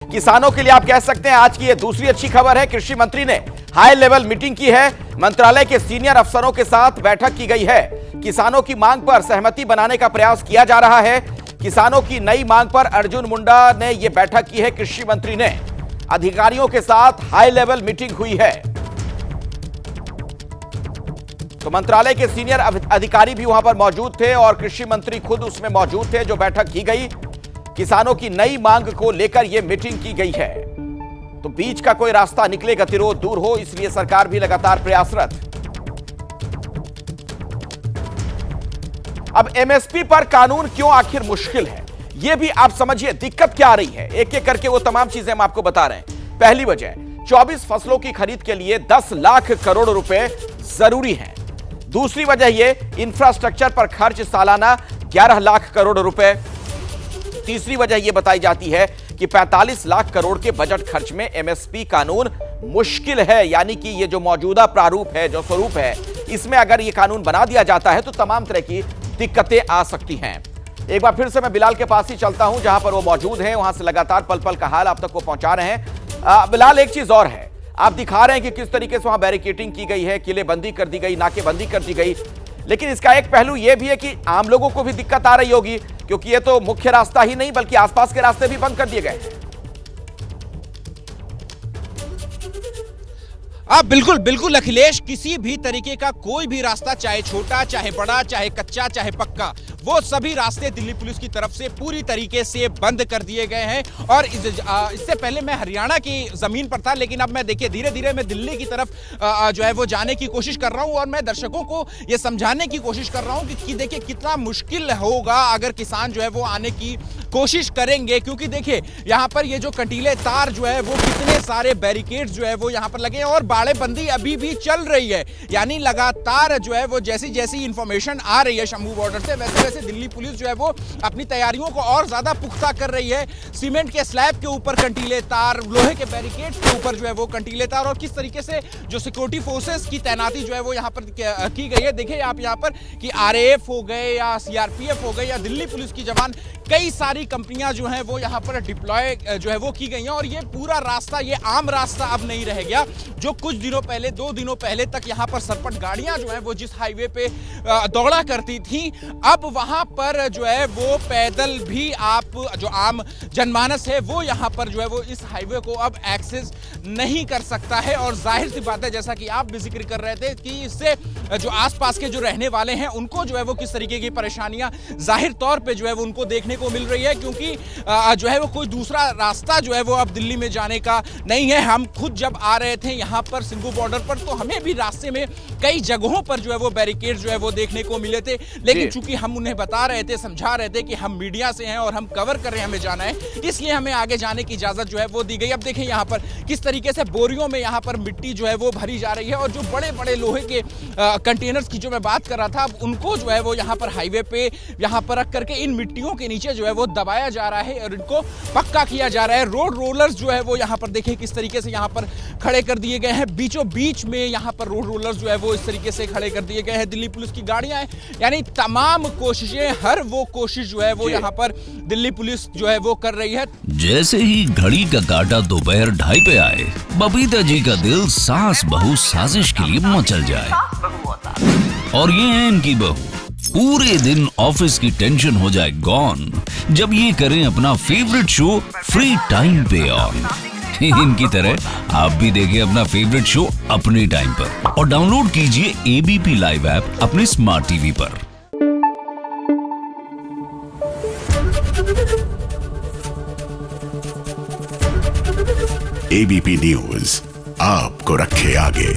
किसानों के लिए आप कह सकते हैं आज की ये दूसरी अच्छी खबर है। कृषि मंत्री ने हाई लेवल मीटिंग की है। मंत्रालय के सीनियर अफसरों के साथ बैठक की गई है। किसानों की मांग पर सहमति बनाने का प्रयास किया जा रहा है। किसानों की नई मांग पर अर्जुन मुंडा ने यह बैठक की है। कृषि मंत्री ने अधिकारियों के साथ हाई लेवल मीटिंग हुई है। तो मंत्रालय के सीनियर अधिकारी भी वहां पर मौजूद थे और कृषि मंत्री खुद उसमें मौजूद थे जो बैठक की गई। किसानों की नई मांग को लेकर यह मीटिंग की गई है। तो बीच का कोई रास्ता निकले, गतिरोध दूर हो, इसलिए सरकार भी लगातार प्रयासरत। अब एमएसपी पर कानून क्यों आखिर मुश्किल है, यह भी आप समझिए। दिक्कत क्या आ रही है, एक एक करके वो तमाम चीजें हम आपको बता रहे हैं। पहली वजह, 24 फसलों की खरीद के लिए 10 लाख करोड़ रुपए जरूरी हैं। दूसरी वजह यह, इंफ्रास्ट्रक्चर पर खर्च सालाना 11 लाख करोड़ रुपए। तीसरी वजह यह बताई जाती है कि 45 लाख करोड़ के बजट खर्च में एमएसपी कानून मुश्किल है। यानी कि यह जो मौजूदा प्रारूप है, जो स्वरूप है, इसमें अगर यह कानून बना दिया जाता है तो तमाम तरह की दिक्कतें आ सकती हैं। एक बार फिर से मैं बिलाल के पास ही चलता हूं जहां पर वो मौजूद हैं। वहां से लगातार पल पल का हाल आप तक को पहुंचा रहे हैं। बिलाल, एक चीज और है, आप दिखा रहे हैं कि किस तरीके से वहां बैरिकेडिंग की गई है, किलेबंदी कर दी गई, नाकेबंदी कर दी गई। लेकिन इसका एक पहलू यह भी है कि आम लोगों को भी दिक्कत आ रही होगी, क्योंकि यह तो मुख्य रास्ता ही नहीं बल्कि आसपास के रास्ते भी बंद कर दिए गए हैं। बिल्कुल बिल्कुल अखिलेश, किसी भी तरीके का कोई भी रास्ता, चाहे छोटा चाहे बड़ा, चाहे कच्चा चाहे पक्का, वो सभी रास्ते दिल्ली पुलिस की तरफ से पूरी तरीके से बंद कर दिए गए हैं। और इससे पहले मैं हरियाणा की जमीन पर था, लेकिन अब मैं देखिए धीरे धीरे मैं दिल्ली की तरफ जो है वो जाने की कोशिश कर रहा हूं। और मैं दर्शकों को ये समझाने की कोशिश कर रहा हूं कि देखिए कितना मुश्किल होगा अगर किसान जो है वो आने की कोशिश करेंगे। क्योंकि देखिए यहाँ पर ये जो कंटीले तार जो है वो कितने सारे बैरिकेड्स जो है वो यहाँ पर लगे हैं और बाड़ेबंदी अभी भी चल रही है। यानी लगातार जो है वो जैसी जैसी इंफॉर्मेशन आ रही है शंभू बॉर्डर से, वैसे वैसे दिल्ली पुलिस जो है वो अपनी तैयारियों को और ज्यादा पुख्ता कर रही है। सीमेंट के स्लैब के ऊपर कंटीले तार, लोहे के बैरिकेड्स के ऊपर जो है वो कंटीले तार, और किस तरीके से जो सिक्योरिटी फोर्सेस की तैनाती जो है वो यहाँ पर की गई है। देखिए आप यहाँ पर कि आरएएफ हो गए या सीआरपीएफ हो गए या दिल्ली पुलिस की जवान, कई सारी कंपनियां जो हैं वो यहाँ पर डिप्लॉय जो है वो की गई हैं। और ये पूरा रास्ता, ये आम रास्ता अब नहीं रह गया जो कुछ दिनों पहले, 2 दिनों पहले तक यहाँ पर सरपट गाड़ियां जो हैं वो जिस हाईवे पे दौड़ा करती थी, अब वहां पर जो है वो पैदल भी आप जो आम जनमानस है वो यहाँ पर जो है वो इस हाईवे को अब एक्सेस नहीं कर सकता है। और जाहिर सी बात है, जैसा कि आप भी जिक्र कर रहे थे, कि इससे जो आसपास के जो रहने वाले हैं उनको जो है वो किस तरीके की परेशानियां जाहिर तौर पे जो है वो उनको देखने को मिल रही है। क्योंकि जो है वो कोई दूसरा रास्ता जो है वो अब दिल्ली में जाने का नहीं है। हम खुद जब आ रहे थे यहाँ पर सिंघू बॉर्डर पर, तो हमें भी रास्ते में कई जगहों पर जो है वो बैरिकेड जो है वो देखने को मिले थे। लेकिन चूंकि हम उन्हें बता रहे थे, समझा रहे थे कि हम मीडिया से हैं और हम कवर कर रहे हैं, हमें जाना है, इसलिए हमें आगे जाने की इजाजत जो है वो दी गई। अब देखें यहाँ पर किस तरीके से बोरियों में यहाँ पर मिट्टी जो है वो भरी जा रही है और जो बड़े बड़े लोहे के कंटेनर्स की जो मैं बात कर रहा था, अब उनको जो है वो यहाँ पर हाईवे पे यहाँ पर रख करके इन मिट्टियों के नीचे जो है वो दबाया जा रहा है और इनको पक्का किया जा रहा है। रोड रोलर्स जो है वो यहाँ पर देखिए किस तरीके से यहाँ पर खड़े कर दिए गए हैं। बीचों बीच में यहाँ पर रोड रोलर्स जो है वो इस तरीके से खड़े कर दिए गए हैं। दिल्ली पुलिस की गाड़ियां हैं, यानी तमाम कोशिशें, हर वो कोशिश जो है वो यहाँ पर दिल्ली पुलिस जो है वो कर रही है। जैसे ही घड़ी का काटा दोपहर 2:30 पे आए, बबीता जी का दिल सास बहू साजिश के लिए मचल जाए। और ये है इनकी बहू, पूरे दिन ऑफिस की टेंशन हो जाए गॉन जब ये करें अपना फेवरेट शो फ्री टाइम पे ऑन। इनकी तरह आप भी देखें अपना फेवरेट शो अपने टाइम पर और डाउनलोड कीजिए एबीपी लाइव ऐप अपने स्मार्ट टीवी पर। एबीपी न्यूज आपको रखे आगे।